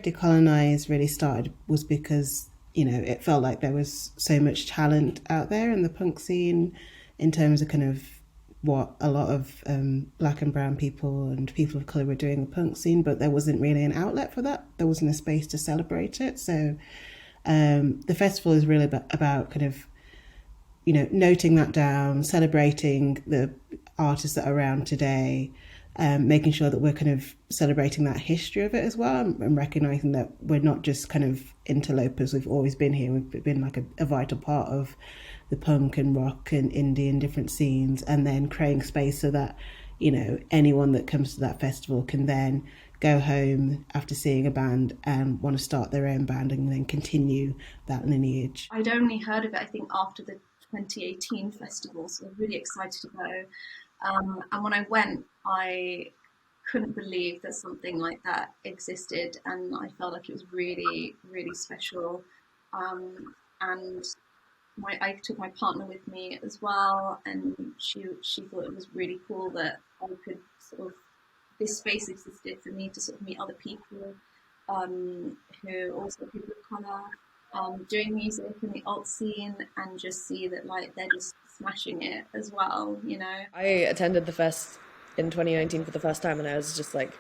of Decolonise really started was because, it felt like there was so much talent out there in the punk scene in terms of kind of what a lot of black and brown people and people of colour were doing in the punk scene, but there wasn't really an outlet for that. There wasn't a space to celebrate it. So the festival is really about kind of, noting that down, celebrating the artists that are around today, making sure that we're kind of celebrating that history of it as well, and recognizing that we're not just kind of interlopers. We've always been here. We've been like a vital part of the punk and rock and indie and different scenes, and then creating space so that, anyone that comes to that festival can then go home after seeing a band and want to start their own band and then continue that lineage. I'd only heard of it, I think, after the 2018 festival, so I was really excited to go. And when I went, I couldn't believe that something like that existed, and I felt like it was really, really special. And I took my partner with me as well, and she thought it was really cool that I could sort of, this space existed for me to sort of meet other people who also people of colour doing music in the alt scene, and just see that like they're just smashing it as well. I attended the fest in 2019 for the first time, and I was just like,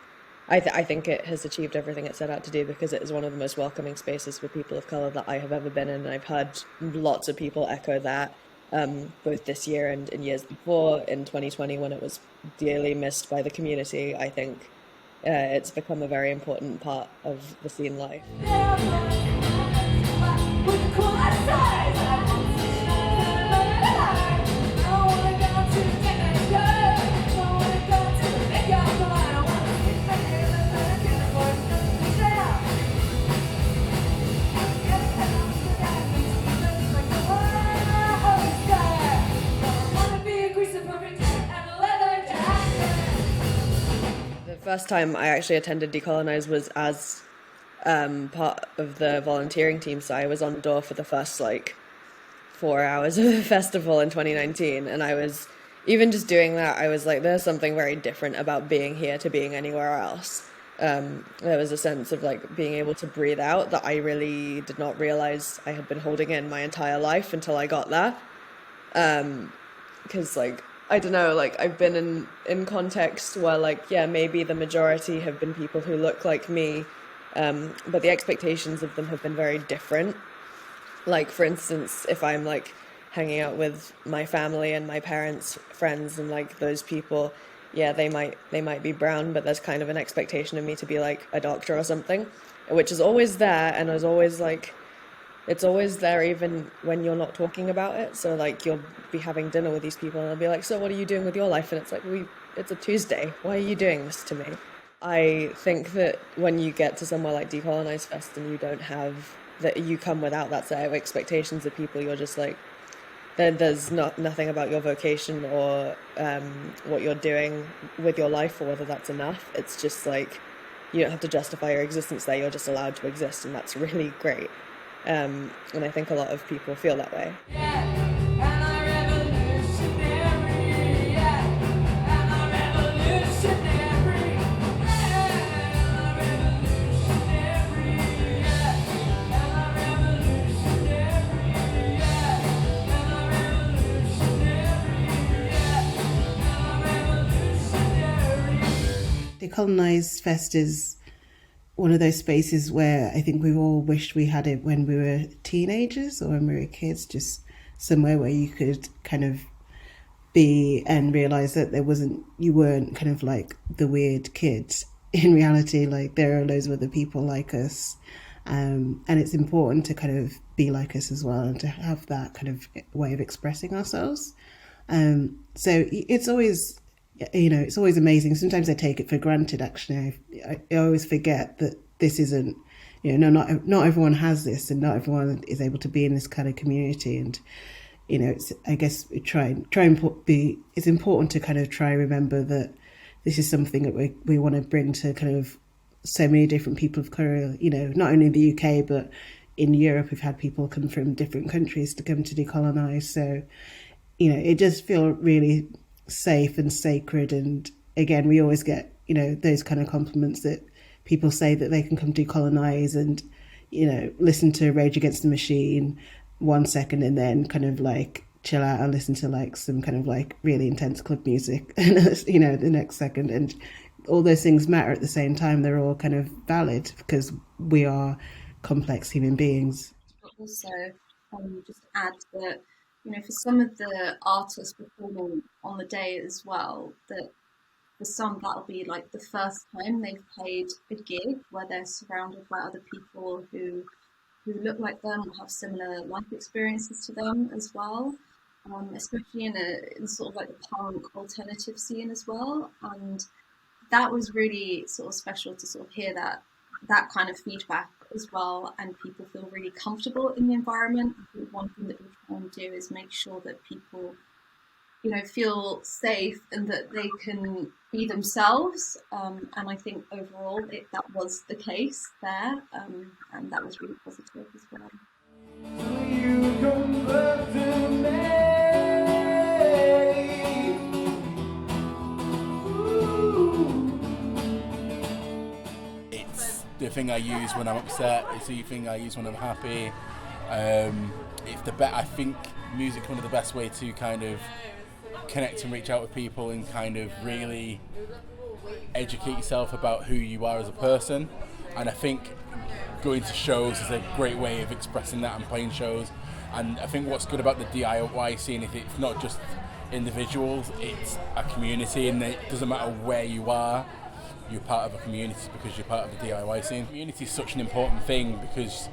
I think it has achieved everything it set out to do, because it is one of the most welcoming spaces for people of colour that I have ever been in, and I've heard lots of people echo that, both this year and in years before. In 2020, when it was dearly missed by the community, I think it's become a very important part of the scene life. The first time I actually attended Decolonise was as part of the volunteering team, so I was on door for the first 4 hours of the festival in 2019, and I was, even just doing that, I was like, there's something very different about being here to being anywhere else. There was a sense of being able to breathe out that I really did not realize I had been holding in my entire life until I got there. Because I don't know, I've been in context where maybe the majority have been people who look like me, but the expectations of them have been very different. For instance, if I'm hanging out with my family and my parents' friends and those people, yeah, they might be brown, but there's kind of an expectation of me to be a doctor or something, which is always there, and is always it's always there even when you're not talking about it. So you'll be having dinner with these people and they'll be like, so what are you doing with your life? And it's it's a Tuesday. Why are you doing this to me? I think that when you get to somewhere like Decolonise Fest and you don't have that, you come without that set of expectations of people, you're just there's nothing about your vocation or what you're doing with your life or whether that's enough. It's just you don't have to justify your existence there. You're just allowed to exist, and that's really great. And I think a lot of people feel that way. Decolonise Fest is one of those spaces where I think we've all wished we had it when we were teenagers or when we were kids, just somewhere where you could kind of be and realise that you weren't kind of the weird kids. In reality, there are loads of other people like us, and it's important to kind of be like us as well and to have that kind of way of expressing ourselves. So it's always amazing. Sometimes I take it for granted, actually. I always forget that this isn't, not everyone has this, and not everyone is able to be in this kind of community. And, it's important to kind of try and remember that this is something that we want to bring to kind of so many different people of colour, not only in the UK, but in Europe. We've had people come from different countries to come to Decolonise. So, it does feel really safe and sacred, and again we always get those kind of compliments that people say that they can come decolonize and, you know, listen to Rage Against the Machine 1 second and then kind of like chill out and listen to like some kind of like really intense club music, you know, the next second. And all those things matter at the same time. They're all kind of valid because we are complex human beings. Also, just add that, you know, for some of the artists performing on the day as well, that for some that'll be like the first time they've played a gig where they're surrounded by other people who look like them or have similar life experiences to them as well. Especially in sort of like the punk alternative scene as well, and that was really sort of special to sort of hear that kind of feedback as well, and people feel really comfortable in the environment. I think one thing that we try and do is make sure that people, you know, feel safe and that they can be themselves. And I think overall that was the case there, and that was really positive as well. You come back to me. It's the thing I use when I'm upset. It's the thing I use when I'm happy. I think music's one of the best way to kind of connect and reach out with people and kind of really educate yourself about who you are as a person. And I think going to shows is a great way of expressing that and playing shows. And I think what's good about the DIY scene is it's not just individuals, it's a community, and it doesn't matter where you are, you're part of a community because you're part of the DIY scene. Community is such an important thing because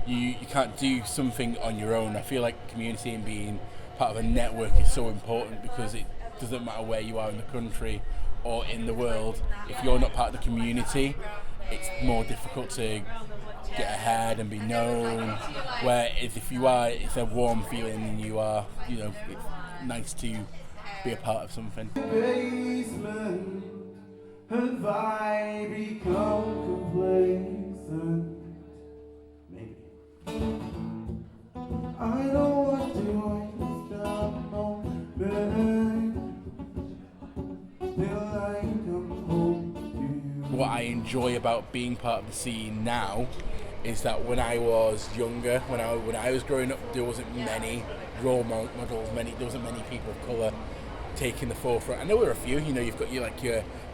you can't do something on your own. I feel like community and being part of a network is so important because it doesn't matter where you are in the country or in the world. If you're not part of the community, it's more difficult to get ahead and be known. Whereas if you are, it's a warm feeling and you are, you know, it's nice to be a part of something. Basement, and I become complacent. Maybe. I don't want to stop on what I enjoy about being part of the scene now is that when I was younger, when I was growing up, there wasn't many role models, there wasn't many people of colour taking the forefront. I know there were a few, you know, you've got your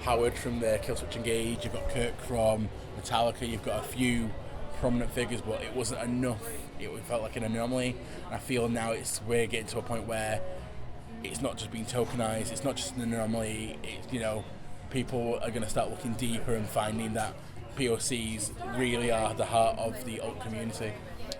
Howard from the Killswitch Engage, you've got Kirk from Metallica, you've got a few prominent figures, but it wasn't enough. It felt like an anomaly, and I feel now we're getting to a point where it's not just being tokenized, it's not just an anomaly, it's, you know, people are going to start looking deeper and finding that POCs really are the heart of the alt community.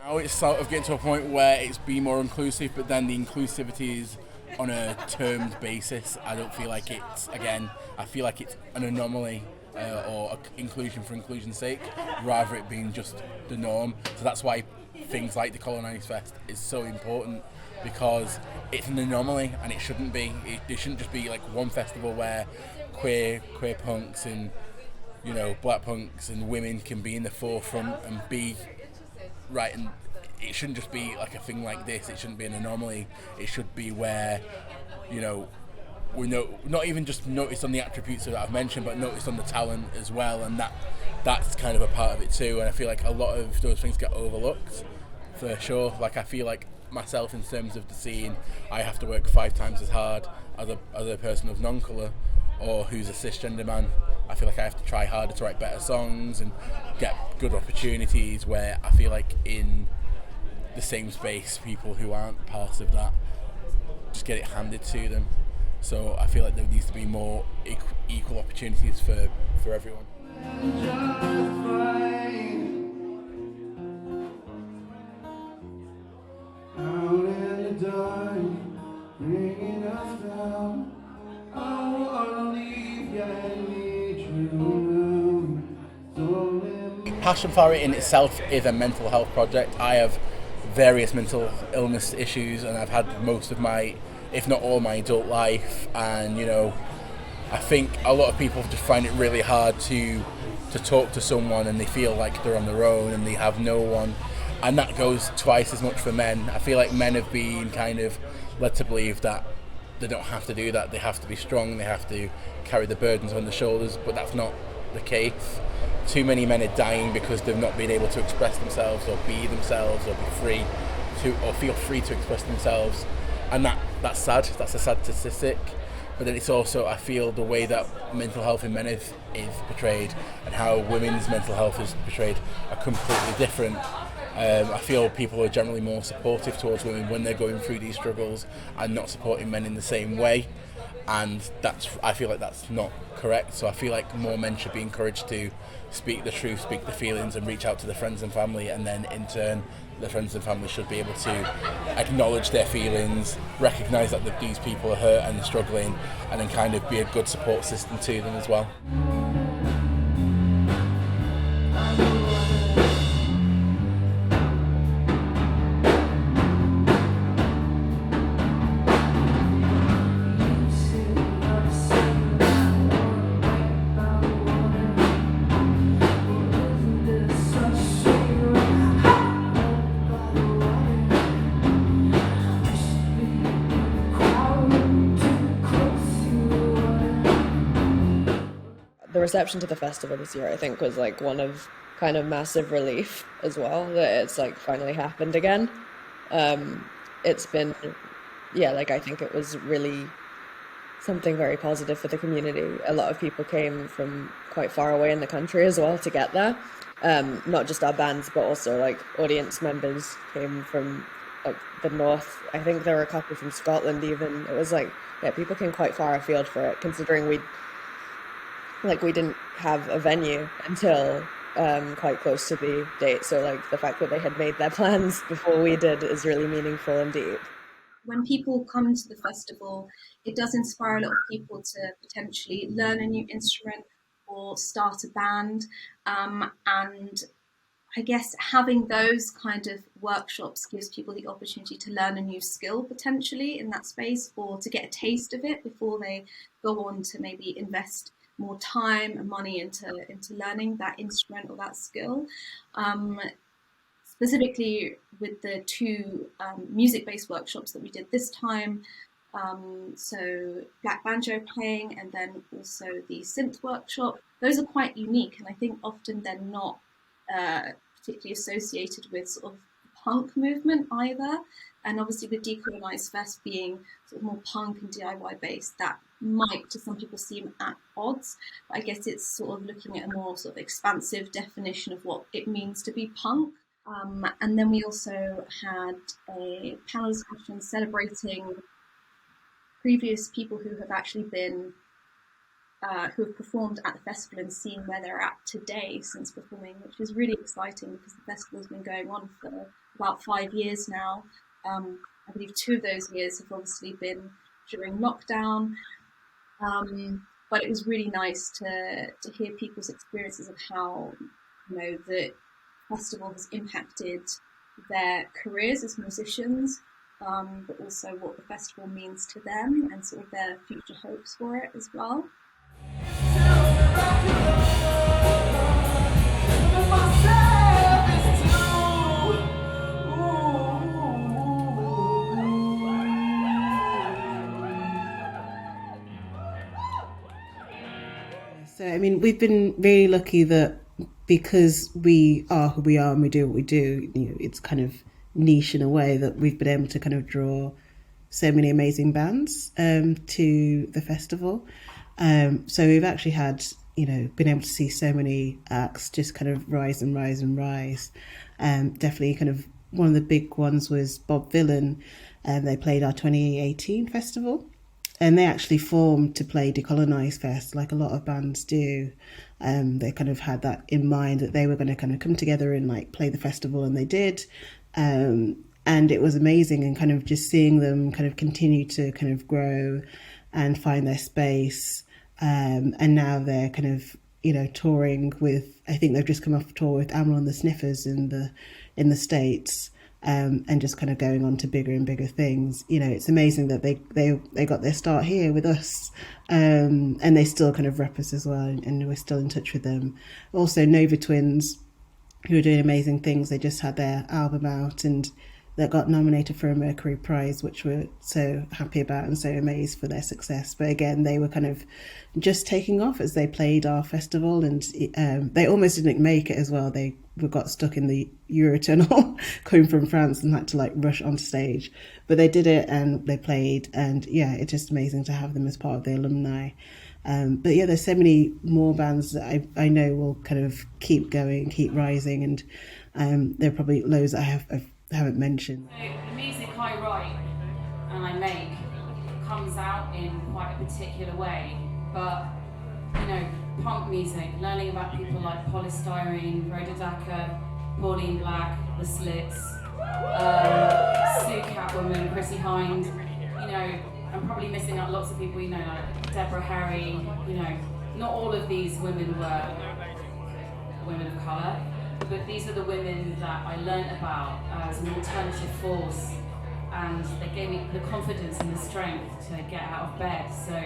Now it's sort of getting to a point where it's being more inclusive, but then the inclusivity is on a termed basis. I don't feel like I feel like it's an anomaly or inclusion for inclusion's sake, rather it being just the norm. So that's why things like the Decolonise Fest is so important, because it's an anomaly and it shouldn't be. It shouldn't just be like one festival where queer punks and, you know, black punks and women can be in the forefront and be right, and it shouldn't just be like a thing like this. It shouldn't be an anomaly. It should be where, you know, we know, not even just noticed on the attributes that I've mentioned, but noticed on the talent as well, and that's kind of a part of it too. And I feel like a lot of those things get overlooked for sure. Like I feel like myself, in terms of the scene, I have to work 5 times as hard as a person of non-colour or who's a cisgender man. I feel like I have to try harder to write better songs and get good opportunities, where I feel like in the same space, people who aren't part of that just get it handed to them. So I feel like there needs to be more equal opportunities for everyone. Passionflower in itself is a mental health project. I have various mental illness issues, and I've had most of my, if not all my adult life, and you know, I think a lot of people just find it really hard to talk to someone, and they feel like they're on their own and they have no one, and that goes twice as much for men. I feel like men have been kind of led to believe that they don't have to do that, they have to be strong, they have to carry the burdens on their shoulders, but that's not the case. Too many men are dying because they've not been able to express themselves or be themselves or be free or feel free to express themselves, and that's sad. That's a sad statistic. But then it's also, I feel, the way that mental health in men is portrayed and how women's mental health is portrayed are completely different. I feel people are generally more supportive towards women when they're going through these struggles and not supporting men in the same way. And I feel like that's not correct. So I feel like more men should be encouraged to speak the truth, speak the feelings, and reach out to their friends and family, and then in turn their friends and family should be able to acknowledge their feelings, recognise that these people are hurt and they're struggling, and then kind of be a good support system to them as well. The reception to the festival this year, I think, was like one of kind of massive relief as well, that it's like finally happened again. It's been, yeah, like I think it was really something very positive for the community. A lot of people came from quite far away in the country as well to get there. Not just our bands, but also like audience members came from like the north. I think there were a couple from Scotland even. It was like, yeah, people came quite far afield for it, considering we didn't have a venue until quite close to the date. So like the fact that they had made their plans before we did is really meaningful and deep. When people come to the festival, it does inspire a lot of people to potentially learn a new instrument or start a band. And I guess having those kind of workshops gives people the opportunity to learn a new skill potentially in that space, or to get a taste of it before they go on to maybe invest more time and money into learning that instrument or that skill. Specifically with the two music-based workshops that we did this time, so black banjo playing and then also the synth workshop, those are quite unique, and I think often they're not particularly associated with sort of punk movement either. And obviously with Decolonise Fest being sort of more punk and DIY based, that might to some people seem at odds, but I guess it's sort of looking at a more sort of expansive definition of what it means to be punk. And then we also had a panel discussion celebrating previous people who have actually been who have performed at the festival and seeing where they're at today since performing, which is really exciting because the festival's been going on for about 5 years now. I believe 2 of those years have obviously been during lockdown, but it was really nice to hear people's experiences of how, you know, the festival has impacted their careers as musicians, but also what the festival means to them and sort of their future hopes for it as well. So, I mean, we've been really lucky that because we are who we are and we do what we do, you know, it's kind of niche in a way that we've been able to kind of draw so many amazing bands to the festival. So we've actually had, you know, been able to see so many acts just kind of rise and rise and rise. Definitely kind of one of the big ones was Bob Villain, and they played our 2018 festival. And they actually formed to play Decolonise Fest, like a lot of bands do. They kind of had that in mind that they were going to kind of come together and like play the festival, and they did. And it was amazing, and kind of just seeing them kind of continue to kind of grow and find their space. And now they're kind of, you know, touring with, I think they've just come off tour with Amyl and the Sniffers in the States. And just kind of going on to bigger and bigger things. You know, it's amazing that they got their start here with us, and they still kind of rep us as well, and we're still in touch with them. Also, Nova Twins, who are doing amazing things. They just had their album out, and that got nominated for a Mercury Prize, which we're so happy about and so amazed for their success. But again, they were kind of just taking off as they played our festival, and they almost didn't make it as well. They got stuck in the Eurotunnel coming from France and had to like rush onto stage. But they did it and they played, and yeah, it's just amazing to have them as part of the alumni. But yeah, there's so many more bands that I know will kind of keep going, keep rising, and there are probably loads that I haven't mentioned. So the music I write and I make comes out in quite a particular way, but you know, punk music, learning about people like Polystyrene, Rhoda Pauline Black, The Slits, Sue Catwoman, Chrissy Hind, you know, I'm probably missing out lots of people, you know, like Deborah Harry, you know, not all of these women were women of colour, but these are the women that I learnt about as an alternative force, and they gave me the confidence and the strength to get out of bed. So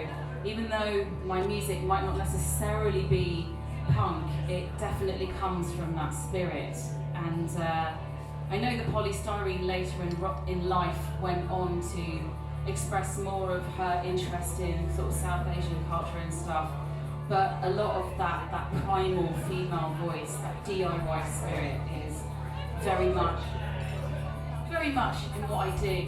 even though my music might not necessarily be punk, it definitely comes from that spirit. And I know that Polystyrene later in life went on to express more of her interest in sort of South Asian culture and stuff, but a lot of that primal female voice, that DIY spirit, is very much in what I do.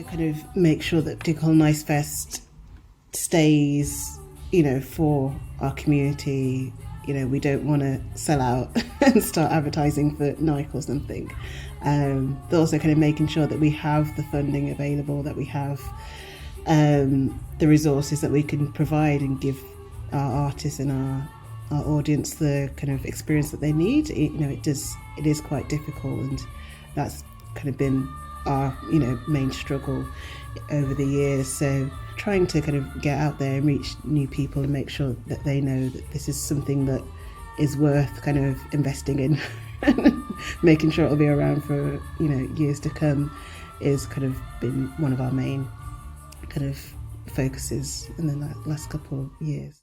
Kind of make sure that Decolonise Fest stays, you know, for our community. You know, we don't want to sell out and start advertising for Nike or something. But also kind of making sure that we have the funding available, that we have the resources that we can provide and give our artists and our audience the kind of experience that they need. You know, it is quite difficult, and that's kind of been our, you know, main struggle over the years. So trying to kind of get out there and reach new people and make sure that they know that this is something that is worth kind of investing in, making sure it'll be around for, you know, years to come, is kind of been one of our main kind of focuses in the last couple of years.